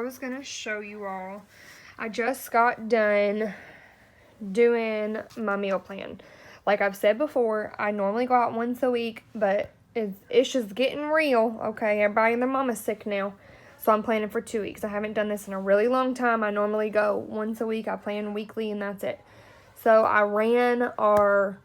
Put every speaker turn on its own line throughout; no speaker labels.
I was going to show you all. I just got done doing my meal plan. Like I've said before, I normally go out once a week, but it's just getting real, okay? Everybody and their mama's sick now, so I'm planning for 2 weeks. I haven't done this in a really long time. I normally go once a week. I plan weekly, and that's it. So I ran our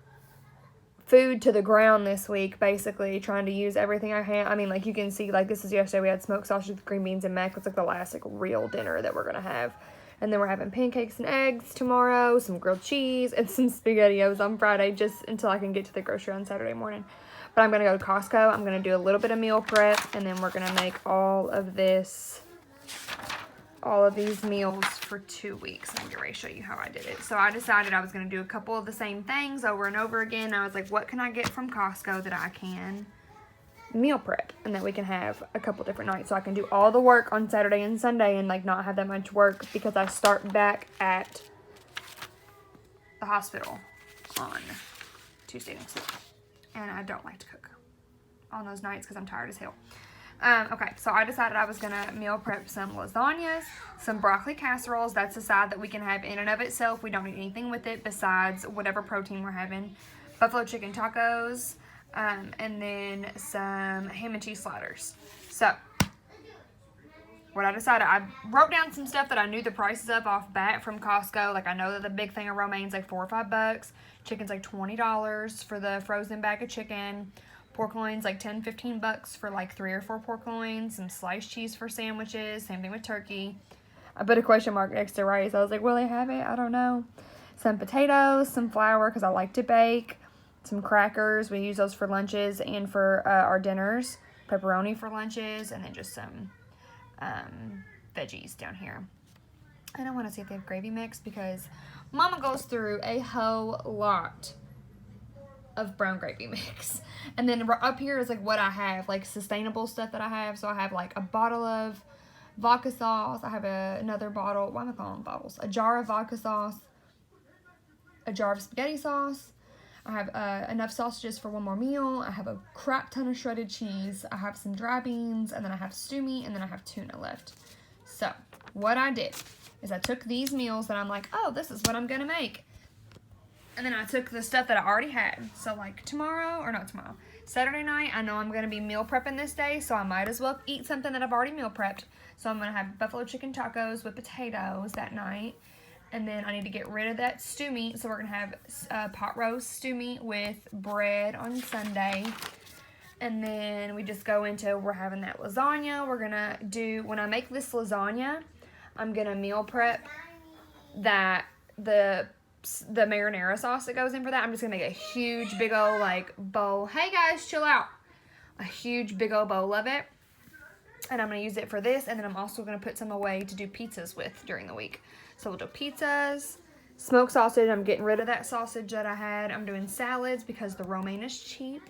food to the ground this week, basically trying to use everything I had. I mean, like you can see, like this is yesterday. We had smoked sausage with green beans and mac. It's like the last like real dinner that we're gonna have. And then we're having pancakes and eggs tomorrow, some grilled cheese, and some SpaghettiOs on Friday, just until I can get to the grocery on Saturday morning. But I'm going to go to Costco. I'm going to do a little bit of meal prep, and then we're going to make all of these meals for 2 weeks. I'm going to show you how I did it. So I decided I was going to do a couple of the same things over and over again. I was like, what can I get from Costco that I can meal prep and that we can have a couple different nights, so I can do all the work on Saturday and Sunday and like not have that much work, because I start back at the hospital on Tuesday next week, and I don't like to cook on those nights because I'm tired as hell. Okay, so I decided I was gonna meal prep some lasagnas, some broccoli casseroles. That's a side that we can have in and of itself. We don't need anything with it besides whatever protein we're having. Buffalo chicken tacos, and then some ham and cheese sliders. So, what I decided, I wrote down some stuff that I knew the prices of off bat from Costco. Like, I know that the big thing of romaine's like $4 or $5. Chicken's like $20 for the frozen bag of chicken. Pork loin's like $10-15 for like 3 or 4 pork loins. Some sliced cheese for sandwiches. Same thing with turkey. I put a question mark next to rice. I was like, will they have it? I don't know. Some potatoes, some flour because I like to bake. Some crackers. We use those for lunches and for our dinners. Pepperoni for lunches, and then just some veggies down here. And I want to see if they have gravy mix, because Mama goes through a whole lot of brown gravy mix. And then up here is like what I have, like sustainable stuff that I have. So I have like a bottle of vodka sauce. I have another bottle. Why am I calling them bottles? A jar of vodka sauce. A jar of spaghetti sauce. I have enough sausages for one more meal. I have a crap ton of shredded cheese. I have some dry beans, and then I have stew meat, and then I have tuna left. So, what I did is I took these meals that I'm like, oh, this is what I'm going to make. And then I took the stuff that I already had. So, like Saturday night, I know I'm going to be meal prepping this day, so I might as well eat something that I've already meal prepped. So, I'm going to have buffalo chicken tacos with potatoes that night. And then I need to get rid of that stew meat. So we're going to have pot roast stew meat with bread on Sunday. And then we just go into, we're having that lasagna. We're going to do, when I make this lasagna, I'm going to meal prep that, the marinara sauce that goes in for that. I'm just going to make a huge big old like bowl. Hey guys, chill out. A huge big old bowl of it. And I'm going to use it for this. And then I'm also going to put some away to do pizzas with during the week. So we'll do pizzas, smoked sausage. I'm getting rid of that sausage that I had. I'm doing salads because the romaine is cheap.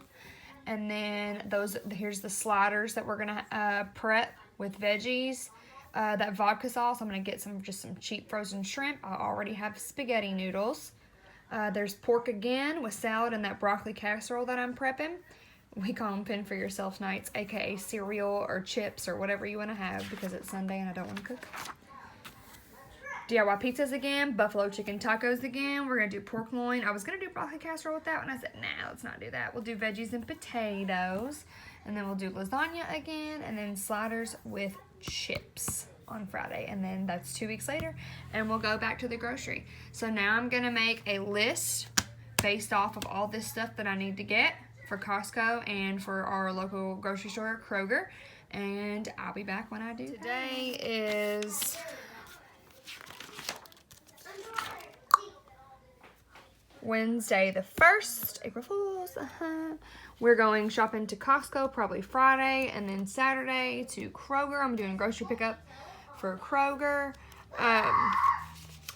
And then here's the sliders that we're going to prep with veggies. That vodka sauce, I'm going to get some cheap frozen shrimp. I already have spaghetti noodles. There's pork again with salad and that broccoli casserole that I'm prepping. We call them pin for yourself nights, aka cereal or chips or whatever you want to have, because it's Sunday and I don't want to cook. DIY pizzas again, buffalo chicken tacos again. We're going to do pork loin. I was going to do broccoli casserole with that one. I said, nah, let's not do that. We'll do veggies and potatoes. And then we'll do lasagna again. And then sliders with chips on Friday. And then that's 2 weeks later. And we'll go back to the grocery. So now I'm going to make a list based off of all this stuff that I need to get for Costco and for our local grocery store, Kroger. And I'll be back when I do. Today is Wednesday the 1st, April Fool's. We're going shopping to Costco probably Friday, and then Saturday to Kroger. I'm doing a grocery pickup for Kroger.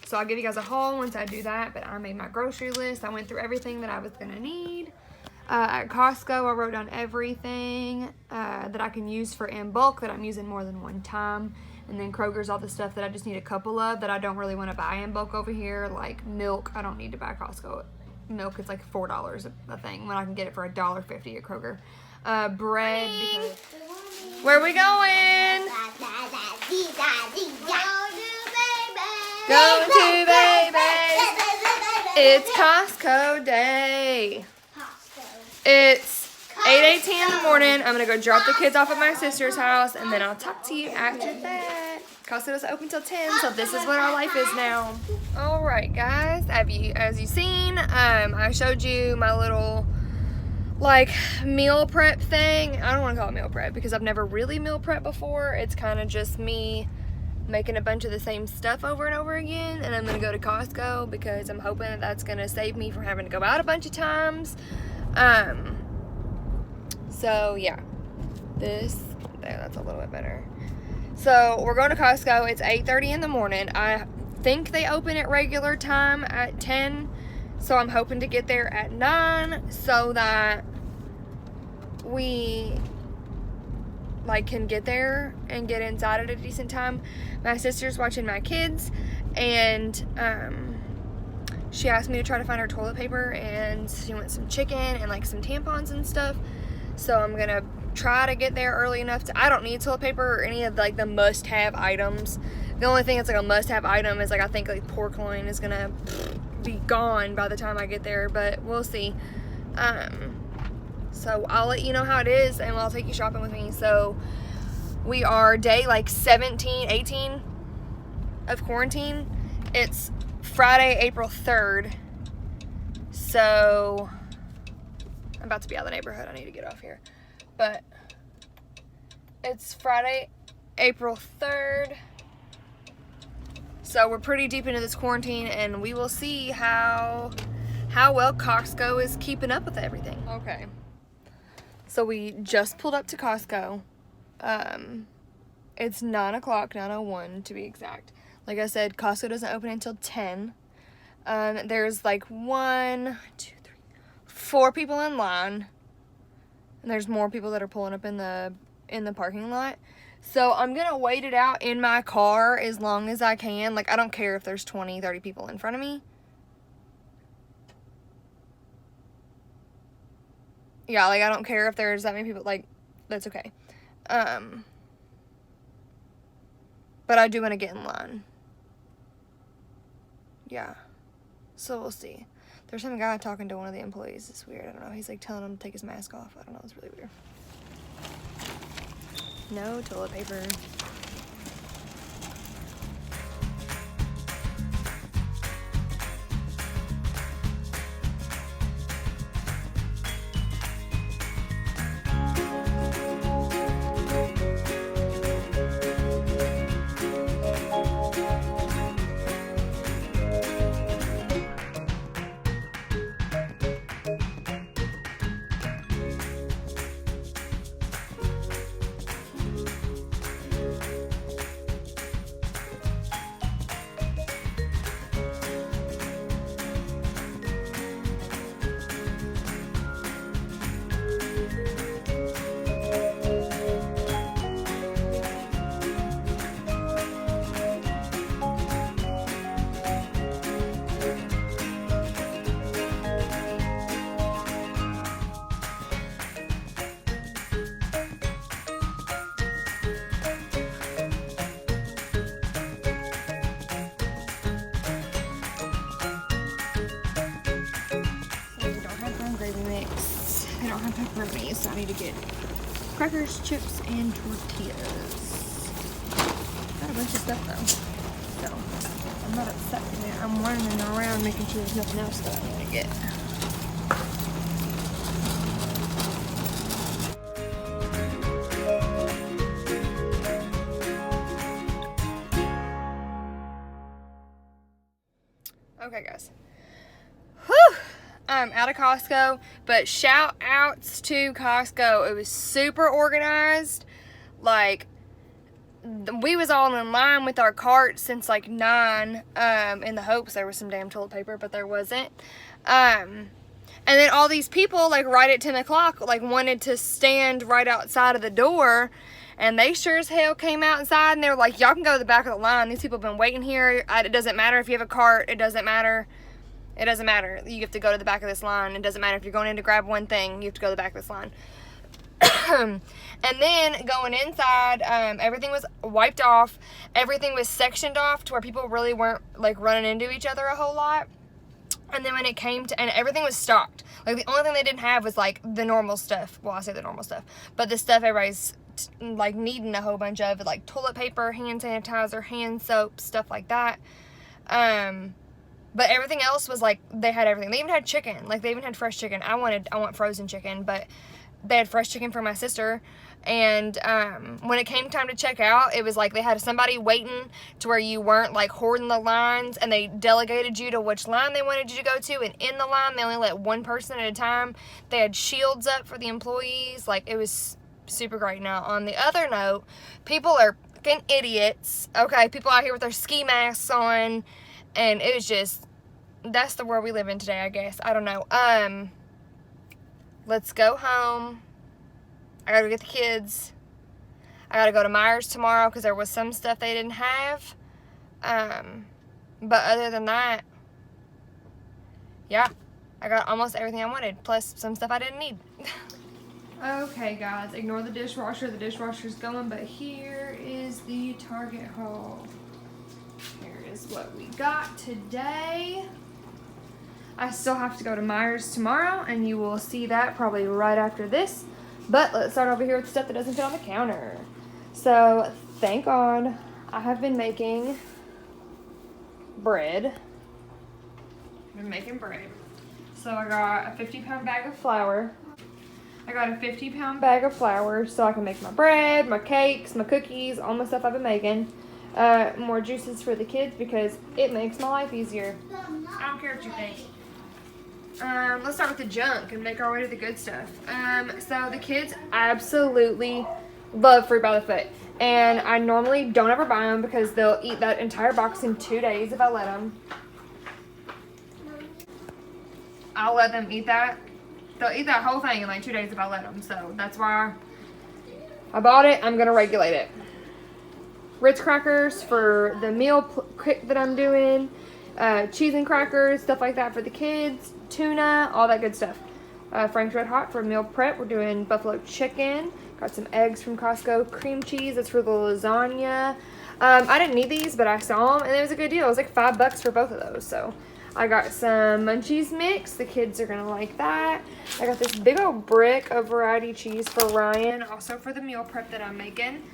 So I'll give you guys a haul once I do that, but I made my grocery list. I went through everything that I was going to need. At Costco, I wrote down everything that I can use for in bulk that I'm using more than one time. And then Kroger's all the stuff that I just need a couple of that I don't really want to buy in bulk over here. Like milk, I don't need to buy Costco milk. It's like $4 a thing when I can get it for $1.50 at Kroger. Bread, because... Where are we going? Go to Baby's. It's Costco day. It's 8:18 in the morning. I'm going to go drop the kids off at my sister's house, and then I'll talk to you after that. Costco doesn't open till 10, so this is what our life is now. Alright guys, as you've seen, I showed you my little like meal prep thing. I don't want to call it meal prep because I've never really meal prep before. It's kind of just me making a bunch of the same stuff over and over again, and I'm going to go to Costco because I'm hoping that that's going to save me from having to go out a bunch of times. So yeah, that's a little bit better. So we're going to Costco. It's 8:30 in the morning. I think they open at regular time at 10. So I'm hoping to get there at 9 so that we like can get there and get inside at a decent time. My sister's watching my kids, and she asked me to try to find her toilet paper, and she wants some chicken and like some tampons and stuff. So I'm gonna try to get there early enough I don't need toilet paper or any of like the must-have items. The only thing that's like a must-have item is like I think like pork loin is gonna be gone by the time I get there, but we'll see. So I'll let you know how it is, and I'll take you shopping with me. So we are day like 17, 18 of quarantine. It's Friday, April 3rd. So I'm about to be out of the neighborhood. I need to get off here. But it's Friday, April 3rd. So we're pretty deep into this quarantine, and we will see how well Costco is keeping up with everything. Okay. So we just pulled up to Costco. It's 9 o'clock, 9:01 to be exact. Like I said, Costco doesn't open until 10. There's like 4 people in line. And there's more people that are pulling up in the parking lot. So I'm gonna wait it out in my car as long as I can. Like, I don't care if there's 20, 30 people in front of me. Yeah, like, I don't care if there's that many people. Like, that's okay. But I do want to get in line. Yeah. So we'll see. There's some guy talking to one of the employees. It's weird. I don't know. He's like telling him to take his mask off. I don't know. It's really weird. No toilet paper. I don't have pepperoni, so I need to get crackers, chips, and tortillas. Got a bunch of stuff though, so I'm not upset with it. I'm running around making sure there's nothing else that I need to get. Okay, guys. Whew! I'm out of Costco, but shout outs to Costco. It was super organized. Like, we was all in line with our cart since like 9, in the hopes there was some damn toilet paper, but there wasn't. And then all these people, like right at 10 o'clock, like wanted to stand right outside of the door, and they sure as hell came out inside, and they were like, y'all can go to the back of the line. These people have been waiting here. It doesn't matter if you have a cart. It doesn't matter. It doesn't matter. You have to go to the back of this line. It doesn't matter if you're going in to grab one thing. You have to go to the back of this line. And then going inside, everything was wiped off. Everything was sectioned off to where people really weren't like running into each other a whole lot. And then when it came to, and everything was stocked. Like the only thing they didn't have was like the normal stuff. Well, I say the normal stuff, but the stuff everybody's like needing a whole bunch of, like toilet paper, hand sanitizer, hand soap, stuff like that. But everything else was like, they had everything. They even had chicken. Like they even had fresh chicken. I want frozen chicken, but they had fresh chicken for my sister. And when it came time to check out, it was like they had somebody waiting to where you weren't like hoarding the lines, and they delegated you to which line they wanted you to go to, and in the line they only let one person at a time. They had shields up for the employees. Like it was super great. Now on the other note, people are fucking idiots. Okay, people out here with their ski masks on, and it was just, that's the world we live in today, I guess. I don't know. Let's go home. I gotta get the kids. I gotta go to Meijer's tomorrow because there was some stuff they didn't have. But other than that, yeah, I got almost everything I wanted, plus some stuff I didn't need. Okay, guys, ignore the dishwasher. The dishwasher's going, but here is the Target haul. Here is what we got today. I still have to go to Meijer's tomorrow, and you will see that probably right after this. But let's start over here with stuff that doesn't fit on the counter. So, thank God, I have been making bread. So I got a 50-pound bag of flour. I got a 50-pound bag of flour so I can make my bread, my cakes, my cookies, all my stuff I've been making. More juices for the kids because it makes my life easier. I don't care what you think. Let's start with the junk and make our way to the good stuff. So the kids absolutely love Fruit by the Foot. And I normally don't ever buy them because they'll eat that entire box in 2 days if I let them. I'll let them eat that. They'll eat that whole thing in like 2 days if I let them. So that's why I bought it. I'm going to regulate it. Ritz crackers for the meal kit that I'm doing. Cheese and crackers, stuff like that for the kids. Tuna, all that good stuff. Frank's Red Hot for meal prep. We're doing buffalo chicken. Got some eggs from Costco. Cream cheese, that's for the lasagna. I didn't need these, but I saw them, and it was a good deal. It was like $5 for both of those. So I got some munchies mix. The kids are going to like that. I got this big old brick of variety cheese for Ryan, also for the meal prep that I'm making.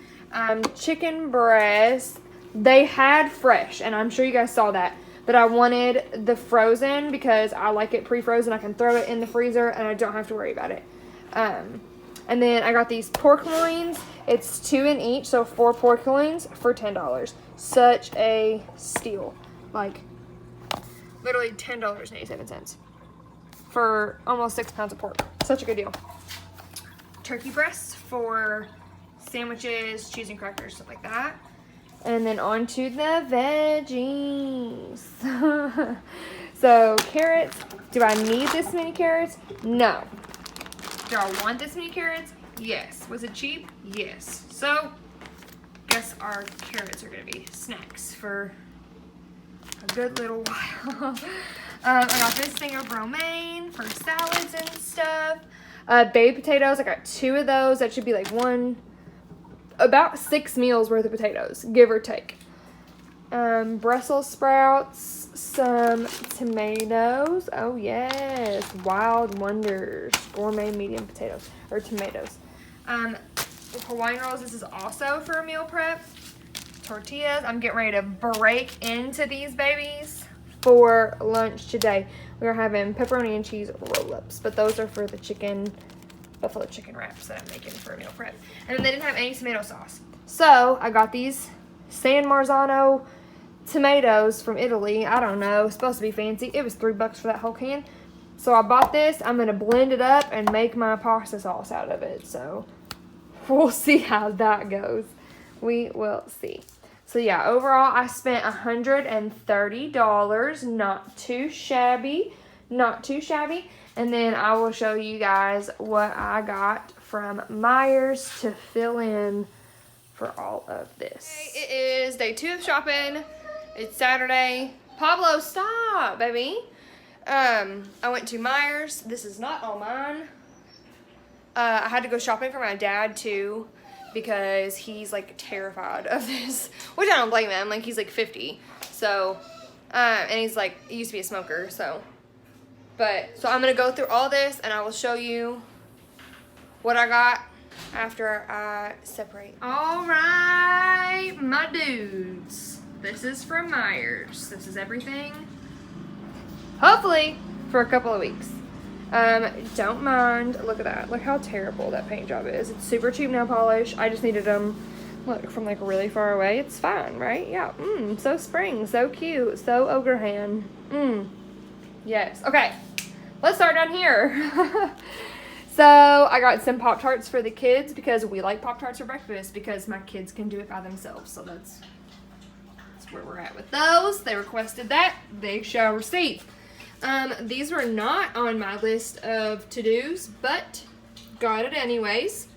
Chicken breast. They had fresh, and I'm sure you guys saw that. But I wanted the frozen because I like it pre-frozen. I can throw it in the freezer and I don't have to worry about it. And then I got these pork loins. It's 2 in each, so 4 pork loins for $10. Such a steal. Like, literally $10.87 for almost 6 pounds of pork. Such a good deal. Turkey breasts for sandwiches, cheese and crackers, stuff like that. And then on to the veggies. So, carrots. Do I need this many carrots? No. Do I want this many carrots? Yes. Was it cheap? Yes. So, guess our carrots are going to be snacks for a good little while. I got this thing of romaine for salads and stuff. Baby potatoes. I got 2 of those. That should be like about 6 meals worth of potatoes, give or take. Brussels sprouts, some tomatoes. Oh yes, Wild Wonders gourmet medium potatoes or tomatoes. Hawaiian rolls. This is also for a meal prep. Tortillas. I'm getting ready to break into these babies for lunch today. We are having pepperoni and cheese roll-ups, but those are for the buffalo chicken wraps that I'm making for a meal prep. And then they didn't have any tomato sauce. So I got these San Marzano tomatoes from Italy. I don't know. It's supposed to be fancy. It was $3 for that whole can. So I bought this. I'm going to blend it up and make my pasta sauce out of it. So we'll see how that goes. We will see. So yeah, overall I spent $130. Not too shabby. Not too shabby. And then I will show you guys what I got from Meijer's to fill in for all of this. Okay, it is day 2 of shopping. It's Saturday. Pablo, stop, baby. I went to Meijer's. This is not all mine. I had to go shopping for my dad too, because he's like terrified of this, which I don't blame him. Like, he's like 50, so and he's like, he used to be a smoker, so I'm gonna go through all this and I will show you what I got after I separate. All right, my dudes, this is from Meijer's. This is everything, hopefully for a couple of weeks. Don't mind, look at that, look how terrible that paint job is. It's super cheap nail polish. I just needed them, look, from like really far away. It's fine, right? Yeah. So spring, so cute, so ogre hand. Yes. Okay, let's start down here. So I got some Pop-Tarts for the kids because we like Pop-Tarts for breakfast because my kids can do it by themselves. So that's where we're at with those. They requested that. They shall receive. These were not on my list of to-dos, but got it anyways.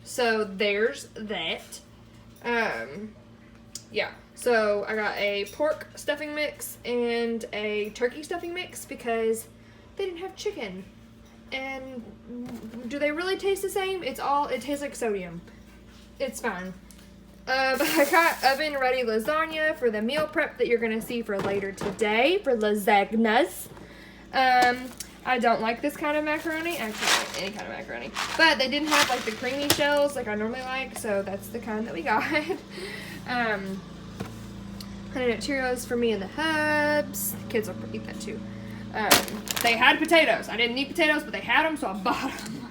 So there's that. Yeah. So I got a pork stuffing mix and a turkey stuffing mix because they didn't have chicken. And do they really taste the same? It tastes like sodium. It's fine. I got oven ready lasagna for the meal prep that you're gonna see for later today for lasagnas. I don't like this kind of macaroni. Actually, I don't like any kind of macaroni. But they didn't have like the creamy shells like I normally like, so that's the kind that we got. Honey Nut Cheerios for me and the hubs. The kids will eat that too. They had potatoes. I didn't need potatoes, but they had them, so I bought them.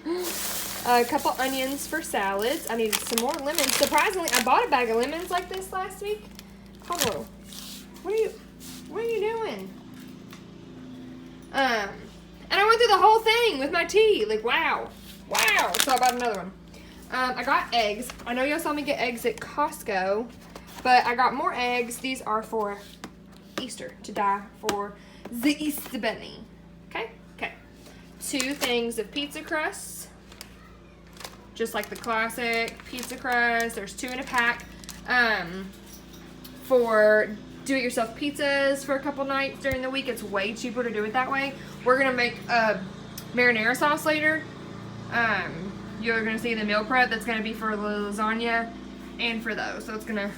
A couple onions for salads. I needed some more lemons. Surprisingly, I bought a bag of lemons like this last week. Pablo, what are you doing? And I went through the whole thing with my tea. Like, wow. So I bought another one. I got eggs. I know y'all saw me get eggs at Costco, but I got more eggs. These are for Easter, to die for the Easter Bunny. Okay. 2 things of pizza crusts, just like the classic pizza crust. There's 2 in a pack. For do-it-yourself pizzas for a couple nights during the week. It's way cheaper to do it that way. We're gonna make marinara sauce later. You're gonna see the meal prep that's gonna be for the lasagna and for those. So it's gonna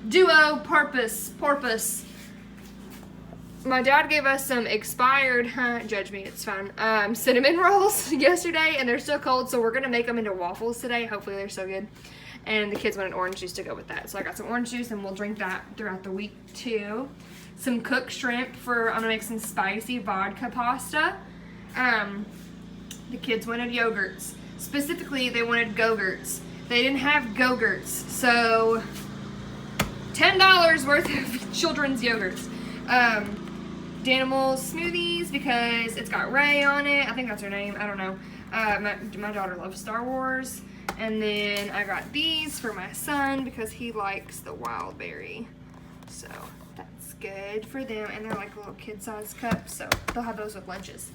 duo purpose. My dad gave us some expired, judge me, it's fine, cinnamon rolls yesterday, and they're still cold, so we're going to make them into waffles today. Hopefully they're so good. And the kids wanted orange juice to go with that. So I got some orange juice, and we'll drink that throughout the week, too. Some cooked shrimp I'm going to make some spicy vodka pasta. The kids wanted yogurts. Specifically, they wanted Go-Gurts. They didn't have Go-Gurts, so $10 worth of children's yogurts. Danimals smoothies because it's got Ray on it. I think that's her name. I don't know. My daughter loves Star Wars. And then I got these for my son because he likes the wild berry. So that's good for them. And they're like little kid-sized cups, so they'll have those with lunches.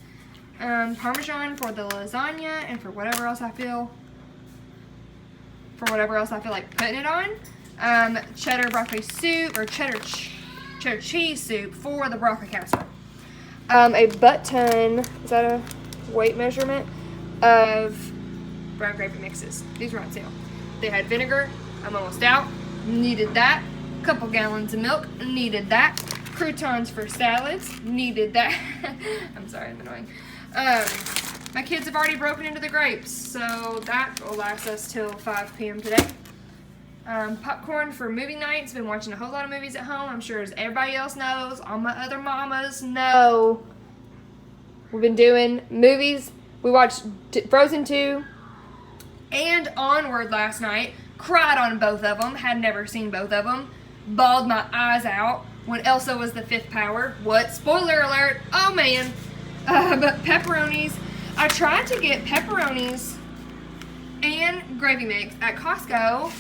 Parmesan for the lasagna and for whatever else I feel like putting it on. Cheddar broccoli soup or cheddar cheese soup for the broccoli casserole. A butt ton, is that a weight measurement, of brown gravy mixes. These were on sale. They had vinegar, I'm almost out, needed that. Couple gallons of milk, needed that. Croutons for salads, needed that. I'm sorry, I'm annoying. My kids have already broken into the grapes, so that will last us till 5 p.m. today. Popcorn for movie nights. Been watching a whole lot of movies at home. I'm sure as everybody else knows, all my other mamas know. We've been doing movies. We watched Frozen 2 and Onward last night. Cried on both of them. Had never seen both of them. Bawled my eyes out when Elsa was the 5th power. What? Spoiler alert. Oh, man. But pepperonis. I tried to get pepperonis and gravy mix at Costco.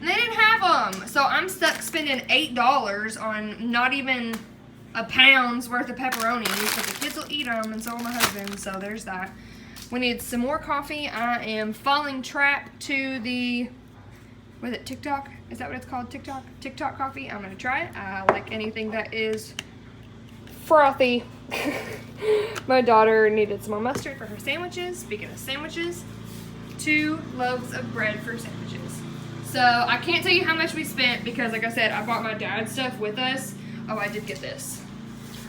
And they didn't have them, so I'm stuck spending $8 on not even a pound's worth of pepperonis, but the kids will eat them, and so will my husband, so there's that. We need some more coffee. I am falling trap to the, what is it, TikTok? Is that what it's called, TikTok? TikTok coffee. I'm going to try it. I like anything that is frothy. My daughter needed some more mustard for her sandwiches. Speaking of sandwiches, 2 loaves of bread for sandwiches. So I can't tell you how much we spent because, like I said, I brought my dad's stuff with us. Oh, I did get this.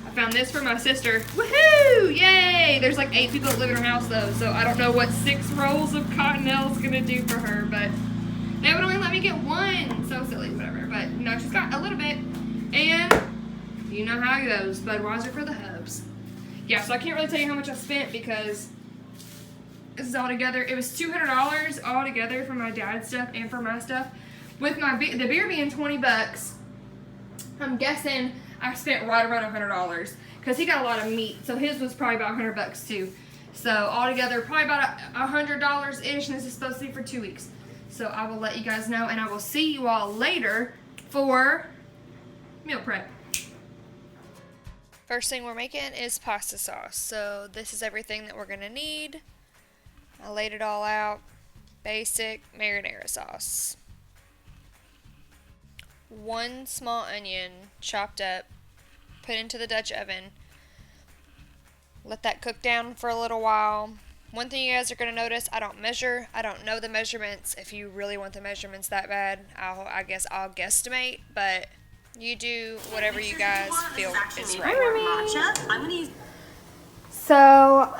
I found this for my sister. Woohoo! Yay! There's like 8 people that live in her house though, so I don't know what 6 rolls of Cottonelle is gonna do for her, but they would only let me get 1. So silly, whatever. But no, she's got a little bit. And you know how it goes. Budweiser for the hubs. Yeah, so I can't really tell you how much I spent because this is all together. It was $200 all together for my dad's stuff and for my stuff. With my the beer being 20 bucks, I'm guessing I spent right around $100 because he got a lot of meat. So his was probably about 100 bucks too. So all together, probably about $100-ish, and this is supposed to be for 2 weeks. So I will let you guys know, and I will see you all later for meal prep. First thing we're making is pasta sauce. So this is everything that we're going to need. I laid it all out. Basic marinara sauce. 1 small onion chopped up, put into the Dutch oven. Let that cook down for a little while. One thing you guys are going to notice, I don't measure. I don't know the measurements. If you really want the measurements that bad, I guess I'll guesstimate, but you do whatever you guys feel is right. I'm gonna use. So,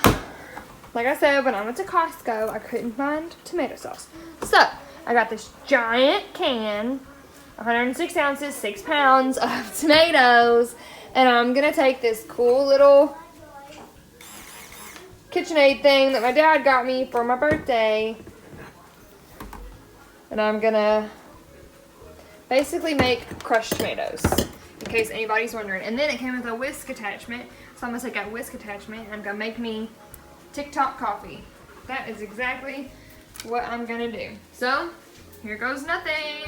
like I said, when I went to Costco, I couldn't find tomato sauce. So, I got this giant can, 106 ounces, 6 pounds of tomatoes, and I'm gonna take this cool little KitchenAid thing that my dad got me for my birthday, and I'm gonna basically make crushed tomatoes, in case anybody's wondering. And then it came with a whisk attachment, so I'm gonna take that whisk attachment and I'm gonna make me TikTok coffee. That is exactly what I'm gonna do. So, here goes nothing.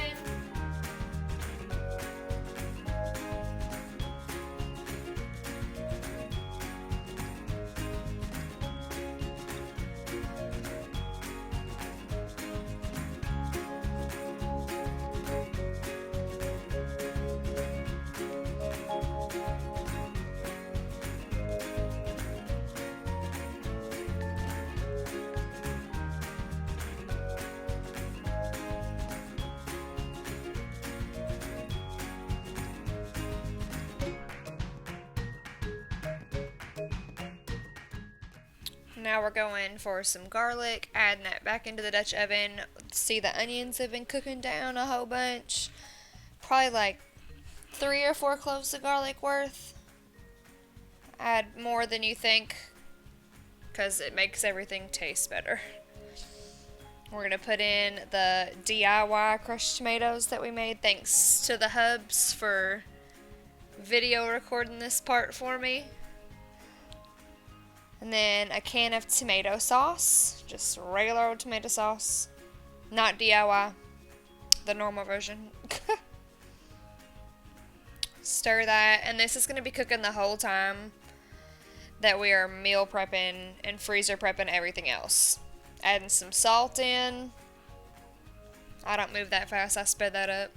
Now we're going for some garlic, adding that back into the Dutch oven. See, the onions have been cooking down a whole bunch. Probably like 3 or 4 cloves of garlic worth. Add more than you think because it makes everything taste better. We're going to put in the DIY crushed tomatoes that we made. Thanks to the hubs for video recording this part for me. And then a can of tomato sauce, just regular old tomato sauce, not DIY, the normal version. Stir that, and this is going to be cooking the whole time that we are meal prepping and freezer prepping everything else. Adding some salt in. I don't move that fast, I sped that up.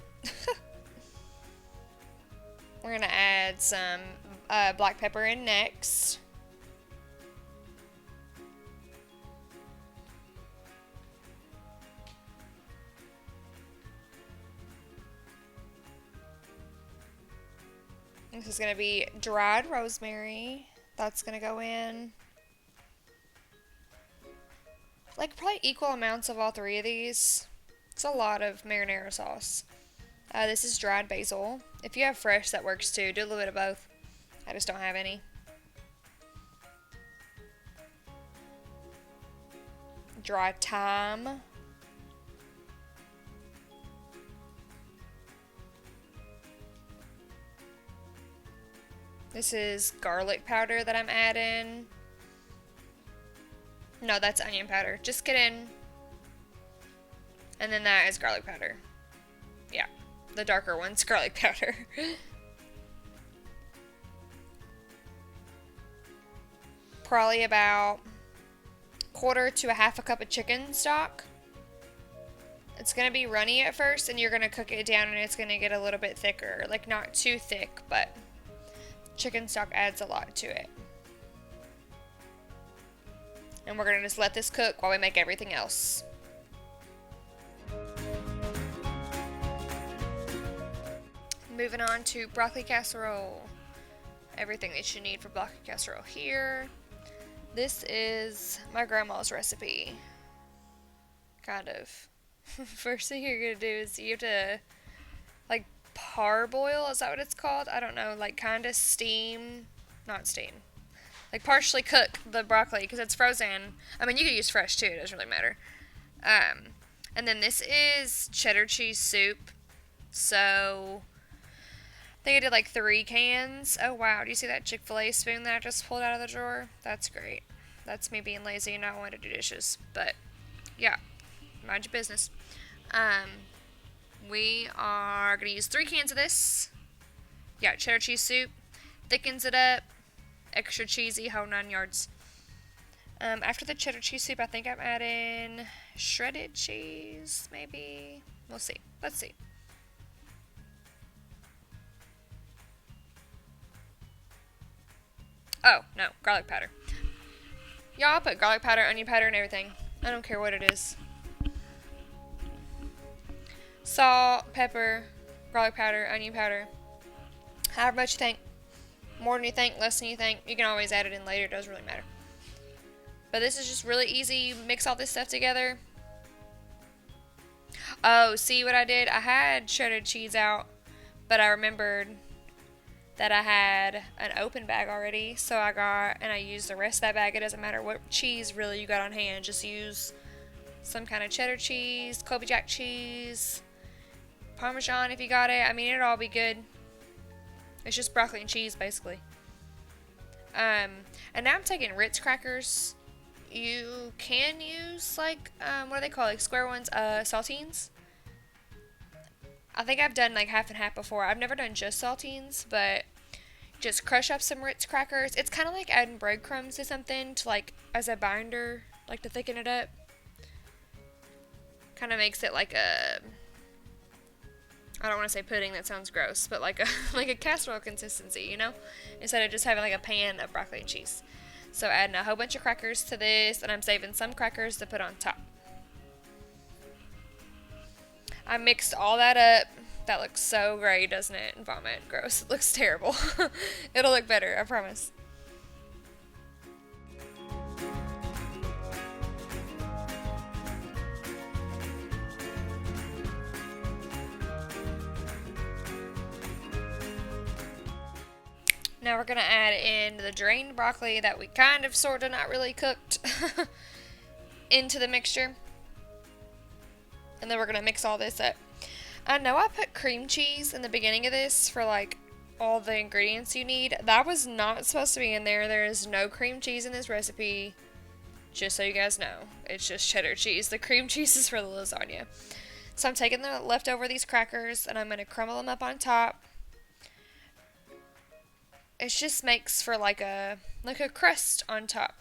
We're going to add some black pepper in next. This is going to be dried rosemary. That's going to go in. Like probably equal amounts of all 3 of these. It's a lot of marinara sauce. This is dried basil. If you have fresh, that works too. Do a little bit of both. I just don't have any. Dried thyme. This is garlic powder that I'm adding. No, that's onion powder. Just kidding. And then that is garlic powder. Yeah, the darker one's garlic powder. Probably about 1/4 to 1/2 cup of chicken stock. It's going to be runny at first, and you're going to cook it down, and it's going to get a little bit thicker. Like, not too thick, but chicken stock adds a lot to it. And we're going to just let this cook while we make everything else. Moving on to broccoli casserole. Everything that you need for broccoli casserole here. This is my grandma's recipe. Kind of. First thing you're going to do is you have to, like, parboil. Is that what it's called? I don't know. Like, kind of steam. Not steam. Like, partially cook the broccoli because it's frozen. I mean, you could use fresh too. It doesn't really matter. And then this is cheddar cheese soup. So I think I did like 3 cans. Oh, wow. Do you see that Chick-fil-A spoon that I just pulled out of the drawer? That's great. That's me being lazy and not wanting to do dishes. But, yeah. Mind your business. We are going to use 3 cans of this. Yeah, cheddar cheese soup. Thickens it up. Extra cheesy, whole 9 yards. After the cheddar cheese soup, I think I'm adding shredded cheese, maybe. We'll see. Let's see. Oh, no, garlic powder. Y'all, I'll put garlic powder, onion powder, and everything. I don't care what it is. Salt, pepper, garlic powder, onion powder. However much you think. More than you think, less than you think. You can always add it in later. It doesn't really matter. But this is just really easy. You mix all this stuff together. Oh, see what I did? I had shredded cheese out, but I remembered that I had an open bag already, so I used the rest of that bag. It doesn't matter what cheese really you got on hand, just use some kind of cheddar cheese, Colby Jack cheese, Parmesan if you got it. I mean, it'll all be good. It's just broccoli and cheese, basically. And now I'm taking Ritz crackers. You can use, like, what are they called? Like, square ones, saltines. I think I've done like half and half before. I've never done just saltines, but just crush up some Ritz crackers. It's kind of like adding breadcrumbs to something to like as a binder, like to thicken it up. Kind of makes it like a, I don't want to say pudding, that sounds gross, but like a like a casserole consistency, you know? Instead of just having like a pan of broccoli and cheese. So adding a whole bunch of crackers to this, and I'm saving some crackers to put on top. I mixed all that up. That looks so great, doesn't it? Vomit. Gross. It looks terrible. It'll look better, I promise. Now we're going to add in the drained broccoli that we kind of, sort of, not really cooked into the mixture. And then we're going to mix all this up. I know I put cream cheese in the beginning of this for like all the ingredients you need. That was not supposed to be in there. There is no cream cheese in this recipe. Just so you guys know. It's just cheddar cheese. The cream cheese is for the lasagna. So I'm taking the leftover these crackers and I'm going to crumble them up on top. It just makes for like a crust on top.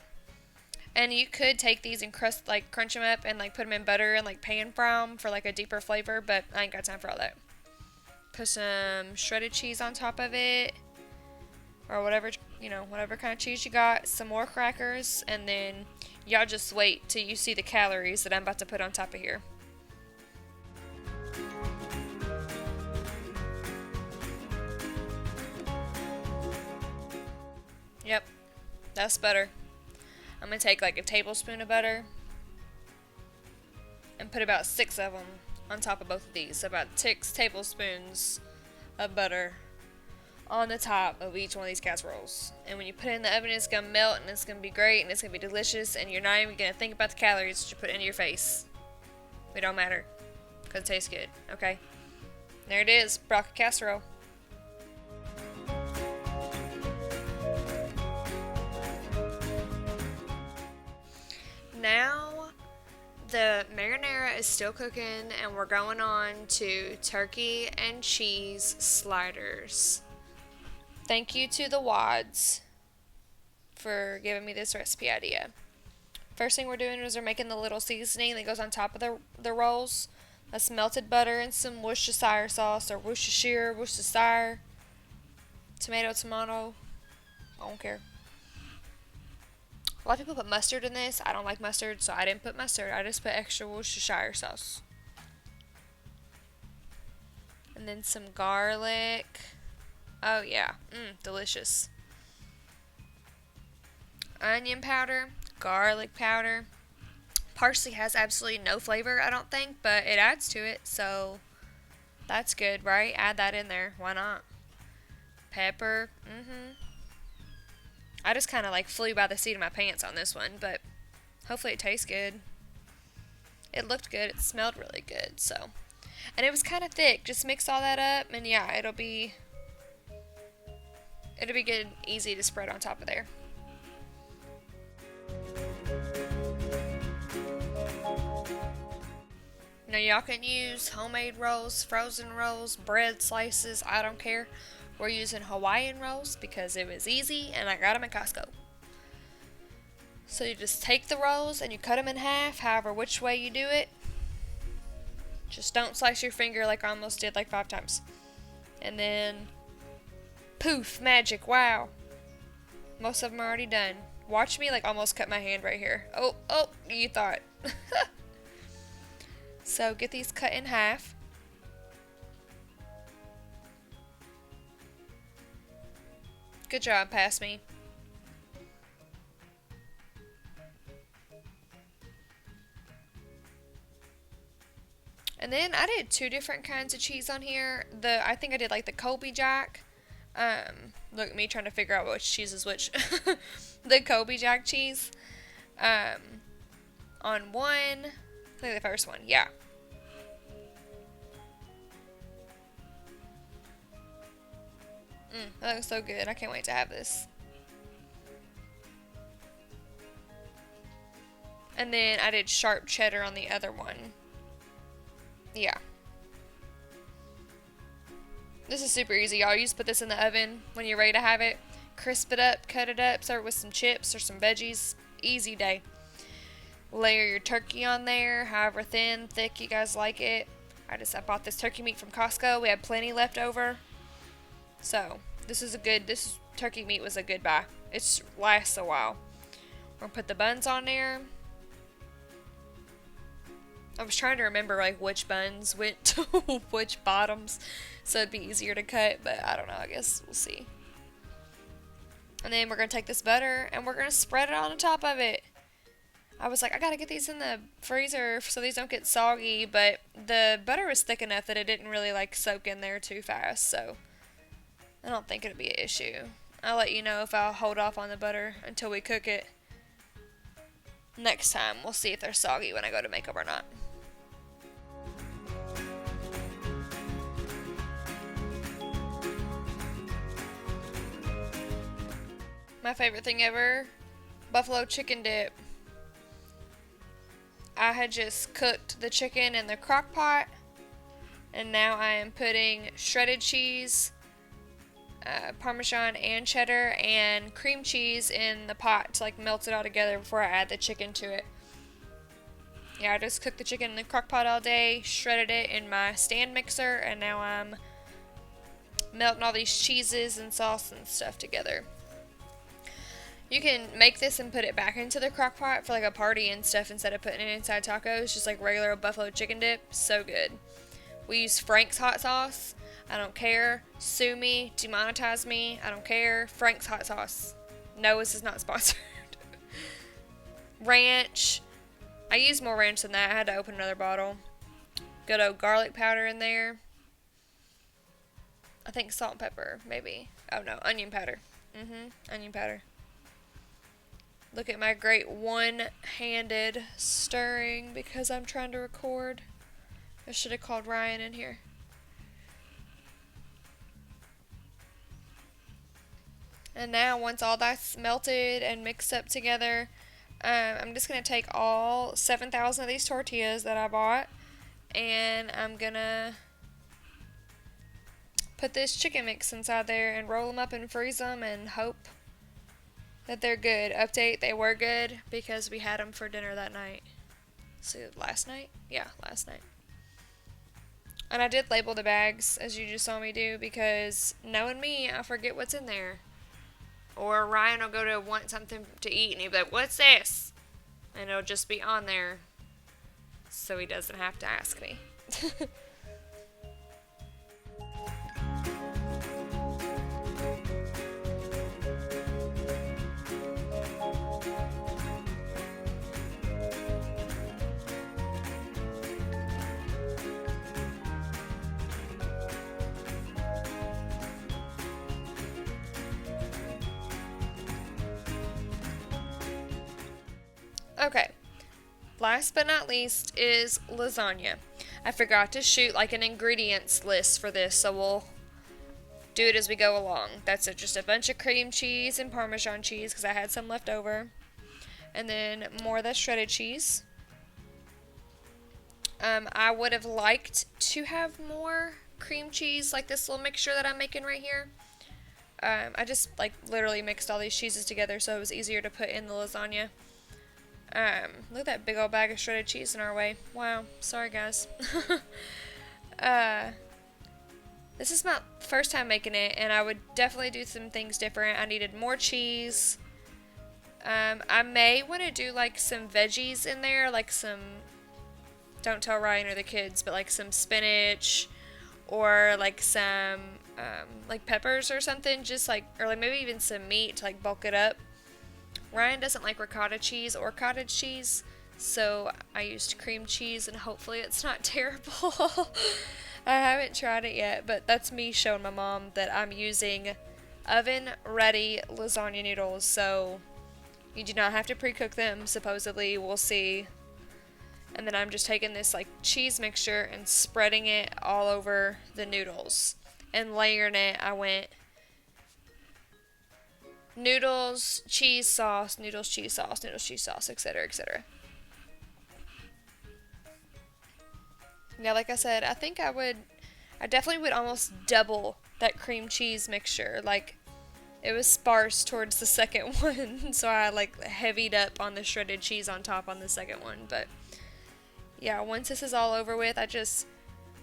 And you could take these and crunch them up and like put them in butter and like pan fry them for like a deeper flavor, but I ain't got time for all that. Put some shredded cheese on top of it, or whatever, whatever kind of cheese you got. Some more crackers, and then y'all just wait till you see the calories that I'm about to put on top of here. Yep, that's butter. I'm going to take like a tablespoon of butter and put about 6 of them on top of both of these. So about 6 tablespoons of butter on the top of each one of these casseroles. And when you put it in the oven, it's going to melt and it's going to be great and it's going to be delicious. And you're not even going to think about the calories that you put into your face. It don't matter because it tastes good. Okay? There it is. Broccoli casserole. Now the marinara is still cooking and we're going on to turkey and cheese sliders. Thank you to the Wads for giving me this recipe idea. First thing we're doing is we're making the little seasoning that goes on top of the rolls. That's melted butter and some Worcestershire sauce or Worcestershire, tomato, I don't care. A lot of people put mustard in this. I don't like mustard, so I didn't put mustard. I just put extra Worcestershire sauce. And then some garlic. Oh yeah, delicious. Onion powder, garlic powder. Parsley has absolutely no flavor, I don't think, but it adds to it, so that's good, right? Add that in there. Why not? Pepper. I just kind of like flew by the seat of my pants on this one, but hopefully it tastes good. It looked good. It smelled really good, so. And it was kind of thick. Just mix all that up, and yeah, it'll be good, easy to spread on top of there. Now y'all can use homemade rolls, frozen rolls, bread slices, I don't care. We're using Hawaiian rolls because it was easy and I got them at Costco. So you just take the rolls and you cut them in half, however which way you do it. Just don't slice your finger like I almost did like 5 times. And then, poof, magic, wow. Most of them are already done. Watch me like almost cut my hand right here. Oh, you thought. So get these cut in half. Good job, pass me. And then I did 2 different kinds of cheese on here. I think I did like the Colby Jack. Look at me trying to figure out which cheese is which. The Colby Jack cheese. On one, I think the first one, yeah. That looks so good. I can't wait to have this. And then I did sharp cheddar on the other one. Yeah. This is super easy, y'all. You just put this in the oven when you're ready to have it. Crisp it up, cut it up, serve it with some chips or some veggies. Easy day. Layer your turkey on there, however thin, thick you guys like it. I bought this turkey meat from Costco. We had plenty left over. So, this turkey meat was a good buy. It lasts a while. We're going to put the buns on there. I was trying to remember like which buns went to which bottoms so it'd be easier to cut, but I don't know, I guess we'll see. And then we're going to take this butter and we're going to spread it on the top of it. I was like, I got to get these in the freezer so these don't get soggy, but the butter was thick enough that it didn't really like soak in there too fast, so I don't think it'll be an issue. I'll let you know if I'll hold off on the butter until we cook it. Next time, we'll see if they're soggy when I go to make them or not. My favorite thing ever, buffalo chicken dip. I had just cooked the chicken in the crock pot, and now I am putting shredded cheese, Parmesan and cheddar, and cream cheese in the pot to like melt it all together before I add the chicken to it. Yeah, I just cooked the chicken in the crock pot all day, shredded it in my stand mixer, and now I'm melting all these cheeses and sauce and stuff together. You can make this and put it back into the crock pot for like a party and stuff instead of putting it inside tacos, just like regular buffalo chicken dip. So good. We use Frank's hot sauce. I don't care. Sue me, demonetize me. I don't care. Frank's hot sauce. No, this is not sponsored. Ranch. I used more ranch than that. I had to open another bottle. Good old garlic powder in there. I think salt and pepper, maybe. Oh no, onion powder. Onion powder. Look at my great one-handed stirring because I'm trying to record. I should have called Ryan in here. And now once all that's melted and mixed up together, I'm just going to take all 7,000 of these tortillas that I bought, and I'm going to put this chicken mix inside there and roll them up and freeze them and hope that they're good. Update, they were good because we had them for dinner that night. So last night? Yeah, last night. And I did label the bags, as you just saw me do, because knowing me, I forget what's in there. Or Ryan will go to want something to eat and he'll be like, what's this? And it'll just be on there so he doesn't have to ask me. Okay, last but not least is lasagna. I forgot to shoot like an ingredients list for this, so we'll do it as we go along. That's it, just a bunch of cream cheese and Parmesan cheese because I had some left over. And then more of that shredded cheese. I would have liked to have more cream cheese, like this little mixture that I'm making right here. I just like literally mixed all these cheeses together so it was easier to put in the lasagna. Look at that big old bag of shredded cheese in our way. Wow, sorry guys. This is my first time making it, and I would definitely do some things different. I needed more cheese. I may want to do like some veggies in there, like some, don't tell Ryan or the kids, but like some spinach, or like some like peppers or something, just like, or like maybe even some meat to like bulk it up. Ryan doesn't like ricotta cheese or cottage cheese, so I used cream cheese, and hopefully it's not terrible. I haven't tried it yet, but that's me showing my mom that I'm using oven-ready lasagna noodles, so you do not have to pre-cook them, supposedly. We'll see. And then I'm just taking this like cheese mixture and spreading it all over the noodles. And layering it, I went noodles, cheese sauce, noodles, cheese sauce, noodles, cheese sauce, etc., etc. Now, like I said, I think I definitely would almost double that cream cheese mixture. Like, it was sparse towards the second one, so I like heavied up on the shredded cheese on top on the second one. But yeah, once this is all over with, I just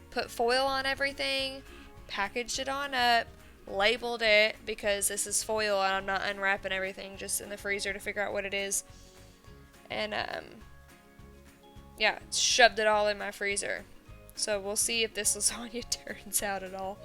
put foil on everything, packaged it on up, labeled it because this is foil and I'm not unwrapping everything, just in the freezer to figure out what it is. And yeah, shoved it all in my freezer. So we'll see if this lasagna turns out at all.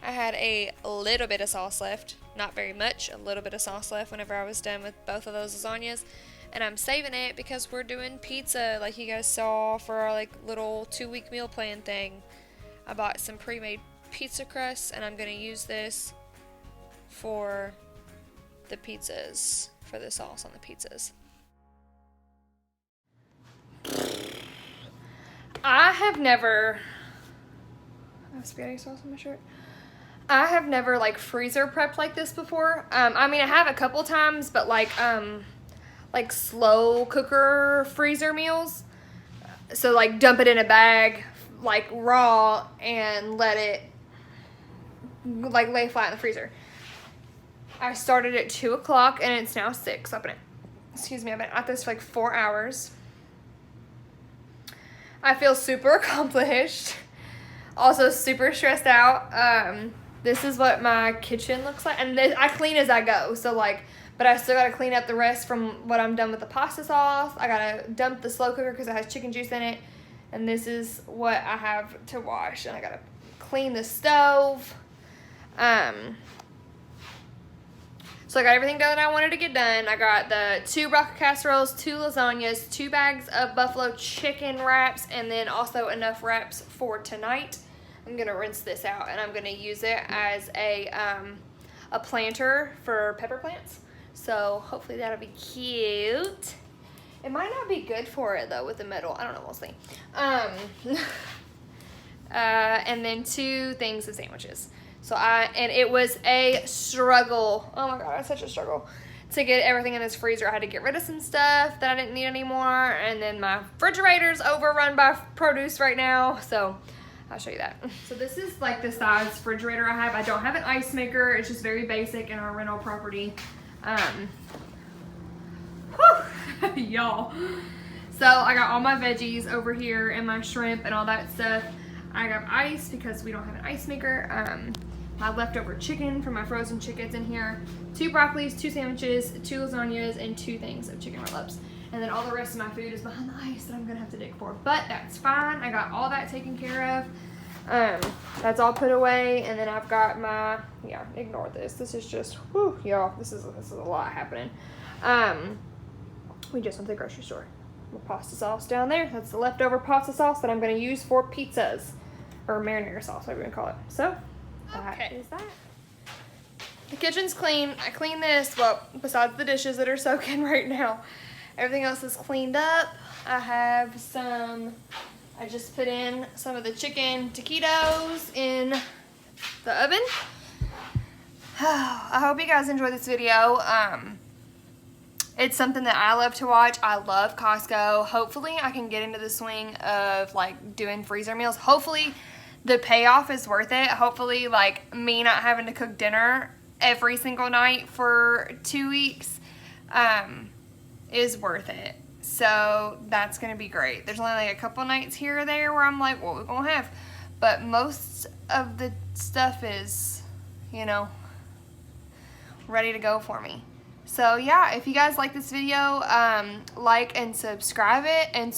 I had a little bit of sauce left, not very much, a little bit of sauce left whenever I was done with both of those lasagnas. And I'm saving it because we're doing pizza like you guys saw for our like little 2-week meal plan thing. I bought some pre-made pizza crusts, and I'm going to use this for the pizzas, for the sauce on the pizzas. I have never... I have spaghetti sauce on my shirt. I have never like freezer prepped like this before. I mean, I have a couple times, but like slow cooker freezer meals. So like dump it in a bag, like raw, and let it like lay flat in the freezer. I started at 2 o'clock and it's now 6. I've been at this for like 4 hours. I feel super accomplished. Also super stressed out. This is what my kitchen looks like, and I clean as I go. So like, but I still gotta clean up the rest from what I'm done with the pasta sauce. I gotta dump the slow cooker because it has chicken juice in it. And this is what I have to wash. And I gotta clean the stove. So I got everything done that I wanted to get done. I got the 2 rocket casseroles, 2 lasagnas, 2 bags of buffalo chicken wraps, and then also enough wraps for tonight. I'm gonna rinse this out, and I'm gonna use it as a planter for pepper plants. So hopefully that'll be cute. It might not be good for it though with the metal. I don't know, we'll see. And then 2 things of sandwiches. And it was a struggle. Oh my god, it's such a struggle to get everything in this freezer. I had to get rid of some stuff that I didn't need anymore, and then my refrigerator's overrun by produce right now, so I'll show you that. So this is like the size refrigerator I have. I don't have an ice maker. It's just very basic in our rental property. Y'all. So I got all my veggies over here and my shrimp and all that stuff. I got ice because we don't have an ice maker. my leftover chicken from my frozen chickens in here, 2 broccolis, 2 sandwiches, 2 lasagnas, and 2 things of chicken roll-ups. And then all the rest of my food is behind the ice that I'm gonna have to dig for. But that's fine. I got all that taken care of. That's all put away. And then I've got my, yeah, ignore this. This is just, whew, y'all, this is a lot happening. We just went to the grocery store. My pasta sauce down there. That's the leftover pasta sauce that I'm gonna use for pizzas. Or marinara sauce, whatever you want to call it. So, that is that. The kitchen's clean. I cleaned this, well, besides the dishes that are soaking right now. Everything else is cleaned up. I have some, I just put in some of the chicken taquitos in the oven. I hope you guys enjoyed this video. It's something that I love to watch. I love Costco. Hopefully I can get into the swing of like doing freezer meals. Hopefully the payoff is worth it. Hopefully like me not having to cook dinner every single night for 2 weeks is worth it. So that's gonna be great. There's only like a couple nights here or there where I'm like, what we gonna have? But most of the stuff is, you know, ready to go for me. So yeah, if you guys like this video, like and subscribe it, and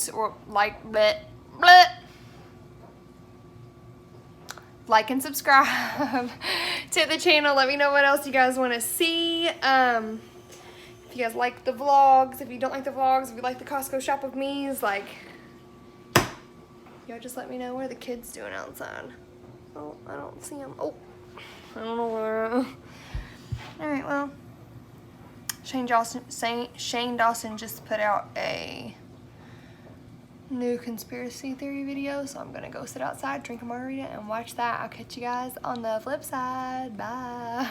like and subscribe to the channel. Let me know what else you guys want to see. If you guys like the vlogs, if you don't like the vlogs, if you like the Costco shop with me's, like, y'all just let me know. What are the kids doing outside? Oh, I don't see them. Oh, I don't know where. All right, well, Shane Dawson just put out a new conspiracy theory video, so I'm gonna go sit outside, drink a margarita, and watch that. I'll catch you guys on the flip side. Bye.